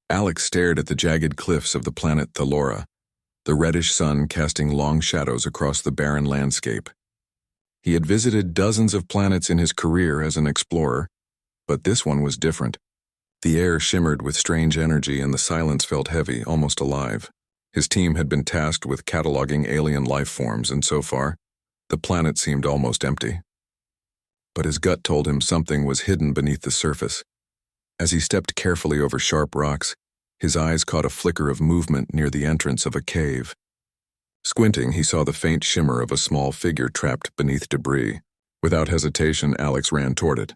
Alex stared at the jagged cliffs of the planet Thalora, the reddish sun casting long shadows across the barren landscape. He had visited dozens of planets in his career as an explorer, but this one was different. The air shimmered with strange energy and the silence felt heavy, almost alive. His team had been tasked with cataloging alien life forms, and so far, the planet seemed almost empty. But his gut told him something was hidden beneath the surface. As he stepped carefully over sharp rocks, his eyes caught a flicker of movement near the entrance of a cave. Squinting, he saw the faint shimmer of a small figure trapped beneath debris. Without hesitation, Alex ran toward it.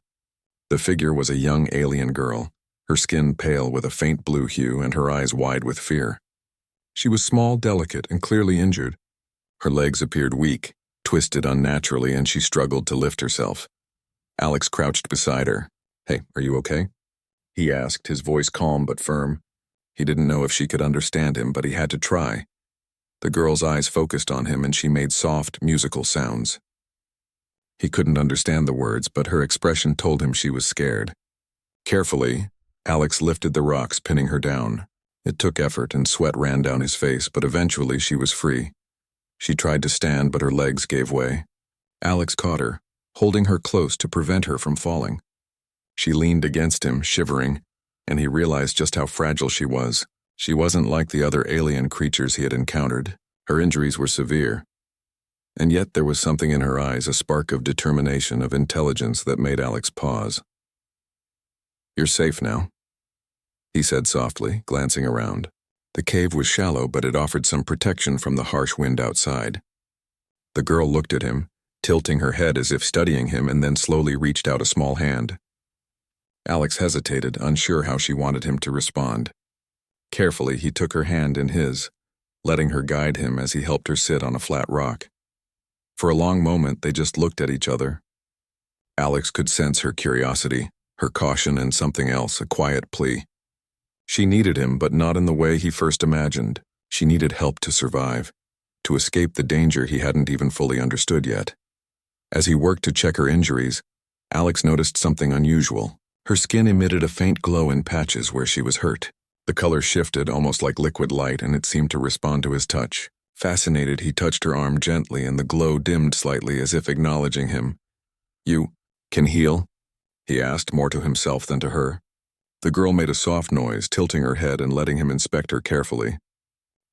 The figure was a young alien girl, her skin pale with a faint blue hue and her eyes wide with fear. She was small, delicate, and clearly injured. Her legs appeared weak, twisted unnaturally, and she struggled to lift herself. Alex crouched beside her. "Hey, are you okay?" he asked, his voice calm but firm. He didn't know if she could understand him, but he had to try. The girl's eyes focused on him and she made soft, musical sounds. He couldn't understand the words, but her expression told him she was scared. Carefully, Alex lifted the rocks, pinning her down. It took effort and sweat ran down his face, but eventually she was free. She tried to stand, but her legs gave way. Alex caught her, holding her close to prevent her from falling. She leaned against him, shivering, and he realized just how fragile she was. She wasn't like the other alien creatures he had encountered. Her injuries were severe. And yet there was something in her eyes, a spark of determination, of intelligence that made Alex pause. "You're safe now," he said softly, glancing around. The cave was shallow, but it offered some protection from the harsh wind outside. The girl looked at him, tilting her head as if studying him, and then slowly reached out a small hand. Alex hesitated, unsure how she wanted him to respond. Carefully, he took her hand in his, letting her guide him as he helped her sit on a flat rock. For a long moment, they just looked at each other. Alex could sense her curiosity, her caution, and something else, a quiet plea. She needed him, but not in the way he first imagined. She needed help to survive, to escape the danger he hadn't even fully understood yet. As he worked to check her injuries, Alex noticed something unusual. Her skin emitted a faint glow in patches where she was hurt. The color shifted, almost like liquid light, and it seemed to respond to his touch. Fascinated, he touched her arm gently, and the glow dimmed slightly as if acknowledging him. "You can heal?" he asked, more to himself than to her. The girl made a soft noise, tilting her head and letting him inspect her carefully.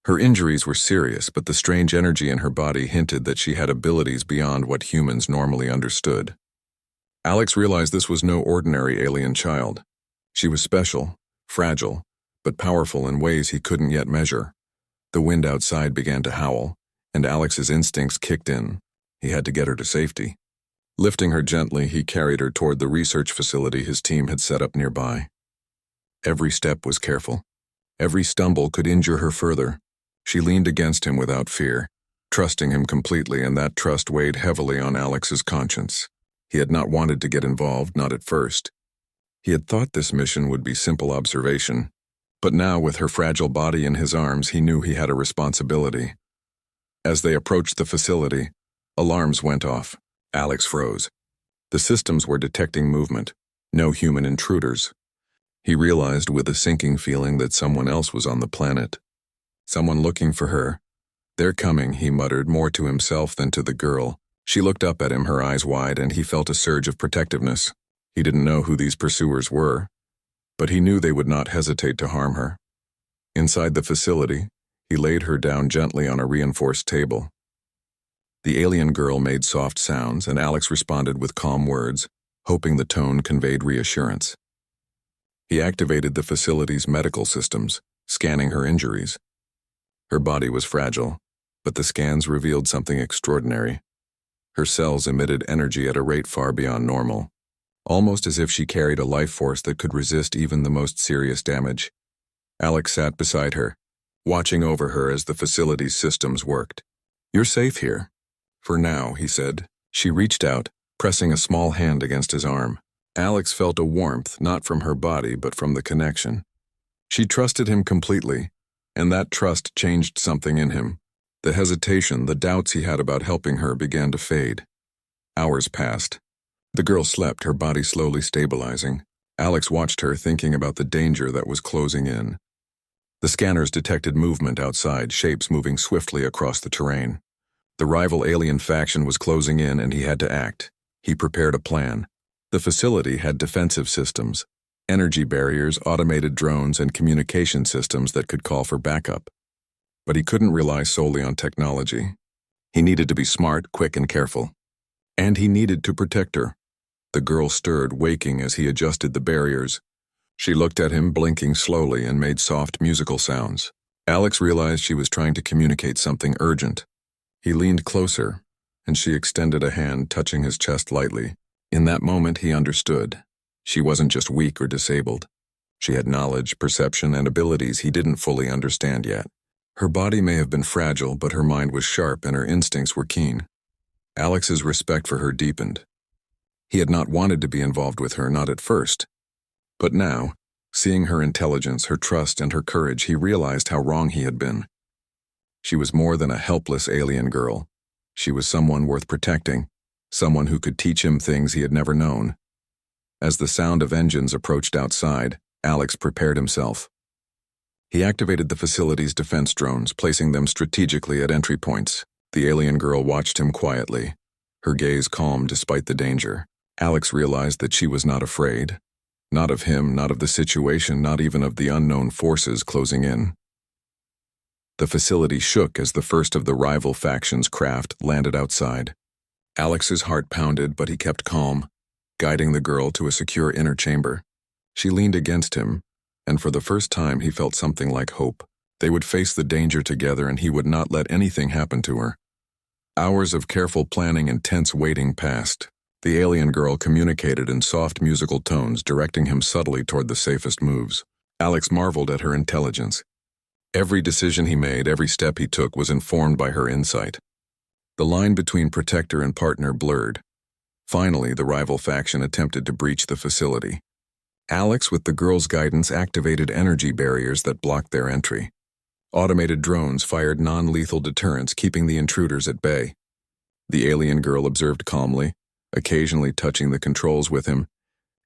Her injuries were serious, but the strange energy in her body hinted that she had abilities beyond what humans normally understood. Alex realized this was no ordinary alien child. She was special, fragile, but powerful in ways he couldn't yet measure. The wind outside began to howl, and Alex's instincts kicked in. He had to get her to safety. Lifting her gently, he carried her toward the research facility his team had set up nearby. Every step was careful. Every stumble could injure her further. She leaned against him without fear, trusting him completely, and that trust weighed heavily on Alex's conscience. He had not wanted to get involved, not at first. He had thought this mission would be simple observation. But now, with her fragile body in his arms, he knew he had a responsibility. As they approached the facility, alarms went off. Alex froze. The systems were detecting movement, no human intruders. He realized with a sinking feeling that someone else was on the planet. Someone looking for her. "They're coming," he muttered, more to himself than to the girl. She looked up at him, her eyes wide, and he felt a surge of protectiveness. He didn't know who these pursuers were, but he knew they would not hesitate to harm her. Inside the facility, he laid her down gently on a reinforced table. The alien girl made soft sounds, and Alex responded with calm words, hoping the tone conveyed reassurance. He activated the facility's medical systems, scanning her injuries. Her body was fragile, but the scans revealed something extraordinary. Her cells emitted energy at a rate far beyond normal, almost as if she carried a life force that could resist even the most serious damage. Alex sat beside her, watching over her as the facility's systems worked. "You're safe here. For now," he said. She reached out, pressing a small hand against his arm. Alex felt a warmth, not from her body, but from the connection. She trusted him completely, and that trust changed something in him. The hesitation, the doubts he had about helping her began to fade. Hours passed. The girl slept, her body slowly stabilizing. Alex watched her, thinking about the danger that was closing in. The scanners detected movement outside, shapes moving swiftly across the terrain. The rival alien faction was closing in and he had to act. He prepared a plan. The facility had defensive systems, energy barriers, automated drones, and communication systems that could call for backup. But he couldn't rely solely on technology. He needed to be smart, quick, and careful. And he needed to protect her. The girl stirred, waking as he adjusted the barriers. She looked at him, blinking slowly, and made soft musical sounds. Alex realized she was trying to communicate something urgent. He leaned closer, and she extended a hand, touching his chest lightly. In that moment, he understood. She wasn't just weak or disabled. She had knowledge, perception, and abilities he didn't fully understand yet. Her body may have been fragile, but her mind was sharp and her instincts were keen. Alex's respect for her deepened. He had not wanted to be involved with her, not at first. But now, seeing her intelligence, her trust, and her courage, he realized how wrong he had been. She was more than a helpless alien girl. She was someone worth protecting, someone who could teach him things he had never known. As the sound of engines approached outside, Alex prepared himself. He activated the facility's defense drones, placing them strategically at entry points. The alien girl watched him quietly, her gaze calm despite the danger. Alex realized that she was not afraid. Not of him, not of the situation, not even of the unknown forces closing in. The facility shook as the first of the rival faction's craft landed outside. Alex's heart pounded, but he kept calm, guiding the girl to a secure inner chamber. She leaned against him, and for the first time he felt something like hope. They would face the danger together and he would not let anything happen to her. Hours of careful planning and tense waiting passed. The alien girl communicated in soft musical tones, directing him subtly toward the safest moves. Alex marveled at her intelligence. Every decision he made, every step he took was informed by her insight. The line between protector and partner blurred. Finally, the rival faction attempted to breach the facility. Alex, with the girl's guidance, activated energy barriers that blocked their entry. Automated drones fired non-lethal deterrents, keeping the intruders at bay. The alien girl observed calmly, occasionally touching the controls with him,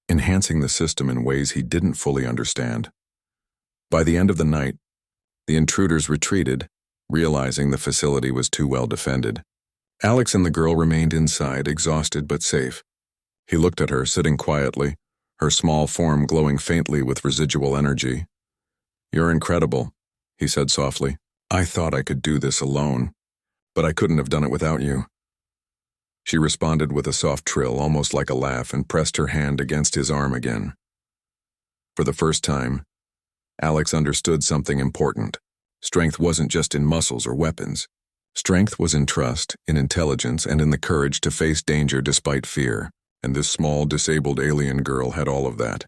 enhancing the system in ways he didn't fully understand. By the end of the night, the intruders retreated, realizing the facility was too well defended. Alex and the girl remained inside, exhausted but safe. He looked at her, sitting quietly, her small form glowing faintly with residual energy. "You're incredible," he said softly. "I thought I could do this alone, but I couldn't have done it without you." She responded with a soft trill, almost like a laugh, and pressed her hand against his arm again. For the first time, Alex understood something important. Strength wasn't just in muscles or weapons. Strength was in trust, in intelligence, and in the courage to face danger despite fear, and this small, disabled alien girl had all of that.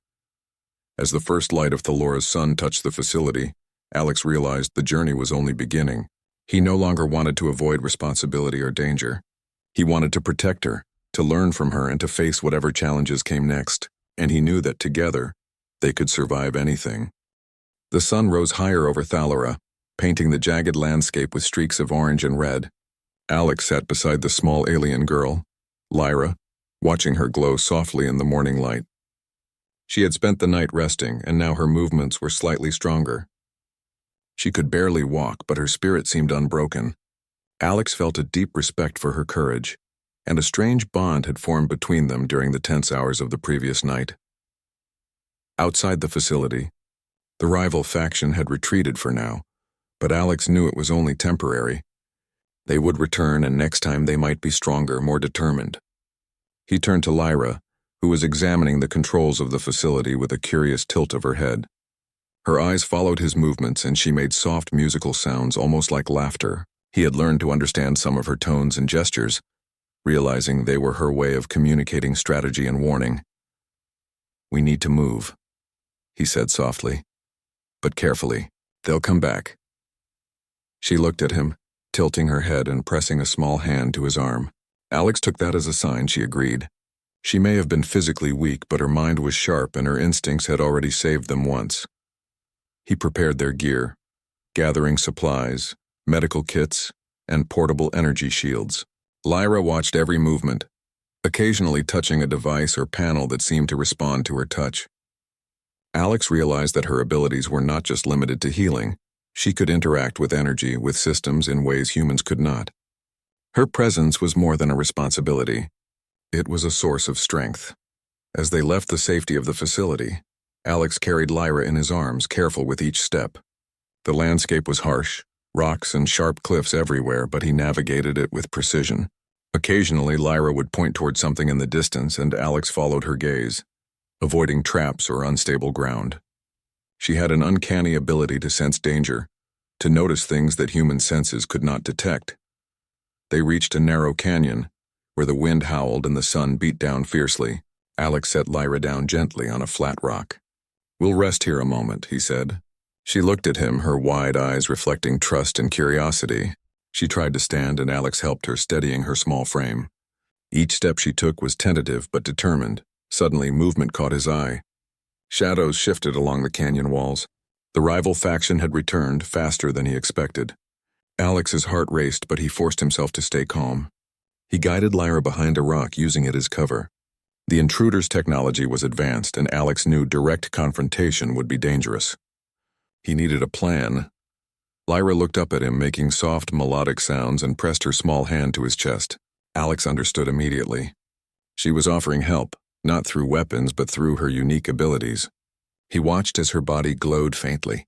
As the first light of Thalora's sun touched the facility, Alex realized the journey was only beginning. He no longer wanted to avoid responsibility or danger. He wanted to protect her, to learn from her, and to face whatever challenges came next, and he knew that together, they could survive anything. The sun rose higher over Thalora, painting the jagged landscape with streaks of orange and red. Alex sat beside the small alien girl, Lyra, watching her glow softly in the morning light. She had spent the night resting, and now her movements were slightly stronger. She could barely walk, but her spirit seemed unbroken. Alex felt a deep respect for her courage, and a strange bond had formed between them during the tense hours of the previous night. Outside the facility, the rival faction had retreated for now, but Alex knew it was only temporary. They would return, and next time they might be stronger, more determined. He turned to Lyra, who was examining the controls of the facility with a curious tilt of her head. Her eyes followed his movements, and she made soft musical sounds, almost like laughter. He had learned to understand some of her tones and gestures, realizing they were her way of communicating strategy and warning. "We need to move," he said softly, "but carefully. They'll come back." She looked at him, tilting her head and pressing a small hand to his arm. Alex took that as a sign she agreed. She may have been physically weak, but her mind was sharp and her instincts had already saved them once. He prepared their gear, gathering supplies, medical kits, and portable energy shields. Lyra watched every movement, occasionally touching a device or panel that seemed to respond to her touch. Alex realized that her abilities were not just limited to healing. She could interact with energy, with systems in ways humans could not. Her presence was more than a responsibility. It was a source of strength. As they left the safety of the facility, Alex carried Lyra in his arms, careful with each step. The landscape was harsh, rocks and sharp cliffs everywhere, but he navigated it with precision. Occasionally, Lyra would point toward something in the distance, and Alex followed her gaze, avoiding traps or unstable ground. She had an uncanny ability to sense danger, to notice things that human senses could not detect. They reached a narrow canyon, where the wind howled and the sun beat down fiercely. Alex set Lyra down gently on a flat rock. "We'll rest here a moment," he said. She looked at him, her wide eyes reflecting trust and curiosity. She tried to stand, and Alex helped her, steadying her small frame. Each step she took was tentative but determined. Suddenly, movement caught his eye. Shadows shifted along the canyon walls. The rival faction had returned faster than he expected. Alex's heart raced, but he forced himself to stay calm. He guided Lyra behind a rock, using it as cover. The intruder's technology was advanced, and Alex knew direct confrontation would be dangerous. He needed a plan. Lyra looked up at him, making soft, melodic sounds, and pressed her small hand to his chest. Alex understood immediately. She was offering help, not through weapons but through her unique abilities. He watched as her body glowed faintly,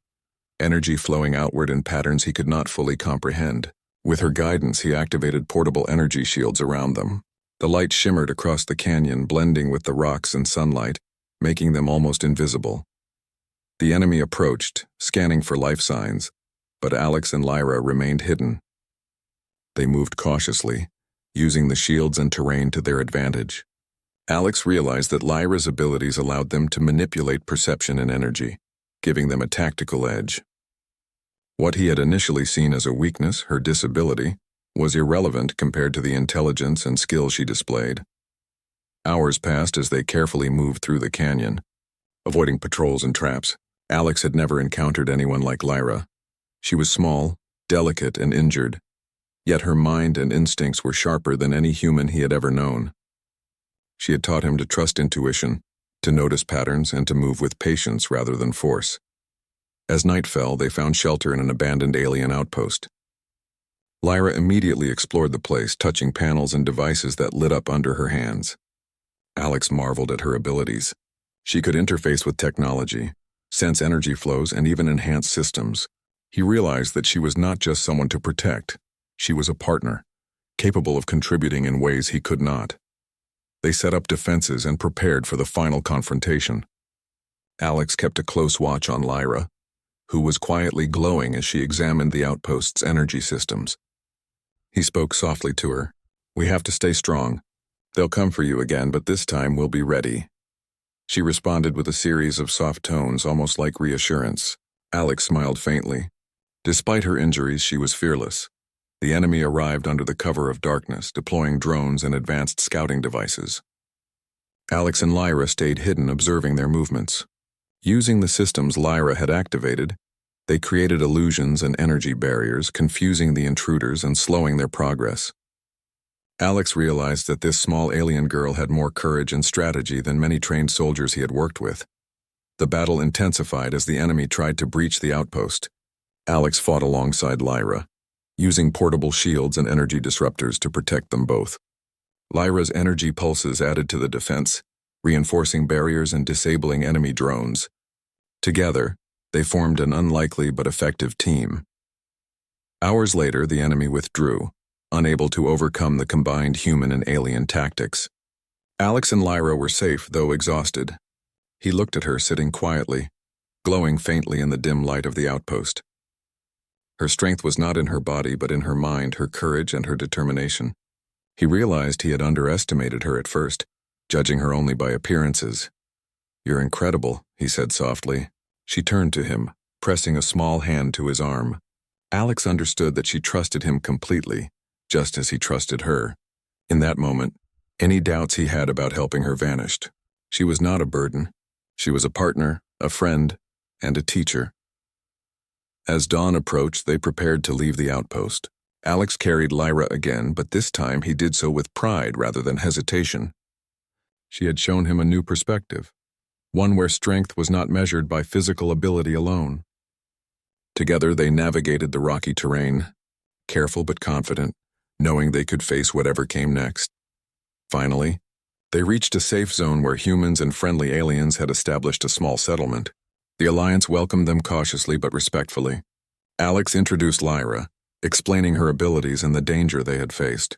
energy flowing outward in patterns he could not fully comprehend. With her guidance, he activated portable energy shields around them. The light shimmered across the canyon, blending with the rocks and sunlight, making them almost invisible. The enemy approached, scanning for life signs, but Alex and Lyra remained hidden. They moved cautiously, using the shields and terrain to their advantage. Alex realized that Lyra's abilities allowed them to manipulate perception and energy, giving them a tactical edge. What he had initially seen as a weakness, her disability, was irrelevant compared to the intelligence and skill she displayed. Hours passed as they carefully moved through the canyon, avoiding patrols and traps. Alex had never encountered anyone like Lyra. She was small, delicate, and injured, yet her mind and instincts were sharper than any human he had ever known. She had taught him to trust intuition, to notice patterns, and to move with patience rather than force. As night fell, they found shelter in an abandoned alien outpost. Lyra immediately explored the place, touching panels and devices that lit up under her hands. Alex marveled at her abilities. She could interface with technology, sense energy flows, and even enhance systems. He realized that she was not just someone to protect. She was a partner, capable of contributing in ways he could not. They set up defenses and prepared for the final confrontation. Alex kept a close watch on Lyra, who was quietly glowing as she examined the outpost's energy systems. He spoke softly to her. "We have to stay strong. They'll come for you again, but this time we'll be ready." She responded with a series of soft tones, almost like reassurance. Alex smiled faintly. Despite her injuries, she was fearless. The enemy arrived under the cover of darkness, deploying drones and advanced scouting devices. Alex and Lyra stayed hidden, observing their movements. Using the systems Lyra had activated, they created illusions and energy barriers, confusing the intruders and slowing their progress. Alex realized that this small alien girl had more courage and strategy than many trained soldiers he had worked with. The battle intensified as the enemy tried to breach the outpost. Alex fought alongside Lyra, using portable shields and energy disruptors to protect them both. Lyra's energy pulses added to the defense, reinforcing barriers and disabling enemy drones. Together, they formed an unlikely but effective team. Hours later, the enemy withdrew, unable to overcome the combined human and alien tactics. Alex and Lyra were safe, though exhausted. He looked at her, sitting quietly, glowing faintly in the dim light of the outpost. Her strength was not in her body, but in her mind, her courage and her determination. He realized he had underestimated her at first, judging her only by appearances. "You're incredible," he said softly. She turned to him, pressing a small hand to his arm. Alex understood that she trusted him completely, just as he trusted her. In that moment, any doubts he had about helping her vanished. She was not a burden. She was a partner, a friend, and a teacher. As dawn approached, they prepared to leave the outpost. Alex carried Lyra again, but this time he did so with pride rather than hesitation. She had shown him a new perspective, one where strength was not measured by physical ability alone. Together they navigated the rocky terrain, careful but confident, knowing they could face whatever came next. Finally, they reached a safe zone where humans and friendly aliens had established a small settlement. The Alliance welcomed them cautiously but respectfully. Alex introduced Lyra, explaining her abilities and the danger they had faced.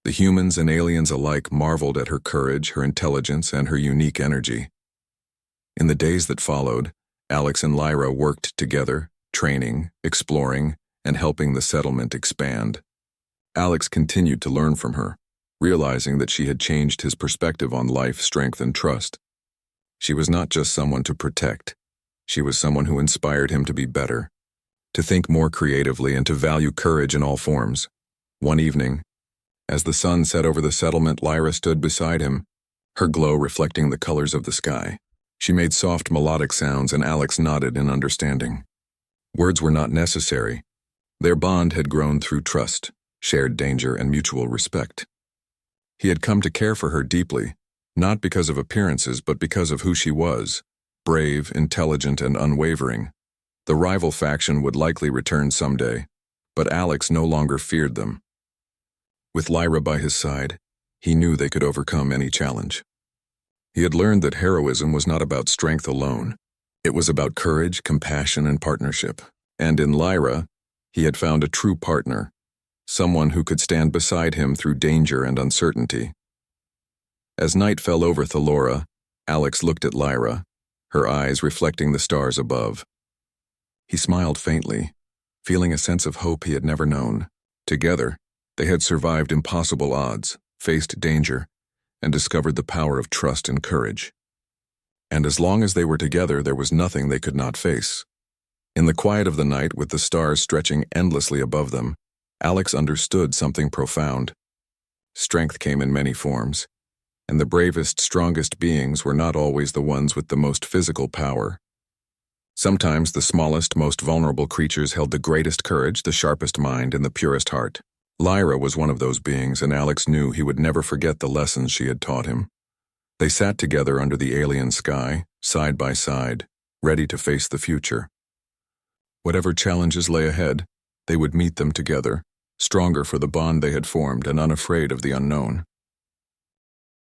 The humans and aliens alike marveled at her courage, her intelligence, and her unique energy. In the days that followed, Alex and Lyra worked together, training, exploring, and helping the settlement expand. Alex continued to learn from her, realizing that she had changed his perspective on life, strength, and trust. She was not just someone to protect. She was someone who inspired him to be better, to think more creatively, and to value courage in all forms. One evening, as the sun set over the settlement, Lyra stood beside him, her glow reflecting the colors of the sky. She made soft melodic sounds, and Alex nodded in understanding. Words were not necessary. Their bond had grown through trust, shared danger, and mutual respect. He had come to care for her deeply, not because of appearances but because of who she was, brave, intelligent, and unwavering. The rival faction would likely return someday, but Alex no longer feared them. With Lyra by his side, he knew they could overcome any challenge. He had learned that heroism was not about strength alone. It was about courage, compassion, and partnership. And in Lyra, he had found a true partner, someone who could stand beside him through danger and uncertainty. As night fell over Thalora, Alex looked at Lyra, her eyes reflecting the stars above. He smiled faintly, feeling a sense of hope he had never known. Together, they had survived impossible odds, faced danger, and discovered the power of trust and courage. And as long as they were together, there was nothing they could not face. In the quiet of the night, with the stars stretching endlessly above them, Alex understood something profound. Strength came in many forms, and the bravest, strongest beings were not always the ones with the most physical power. Sometimes the smallest, most vulnerable creatures held the greatest courage, the sharpest mind, and the purest heart. Lyra was one of those beings, and Alex knew he would never forget the lessons she had taught him. They sat together under the alien sky, side by side, ready to face the future. Whatever challenges lay ahead, they would meet them together, stronger for the bond they had formed and unafraid of the unknown.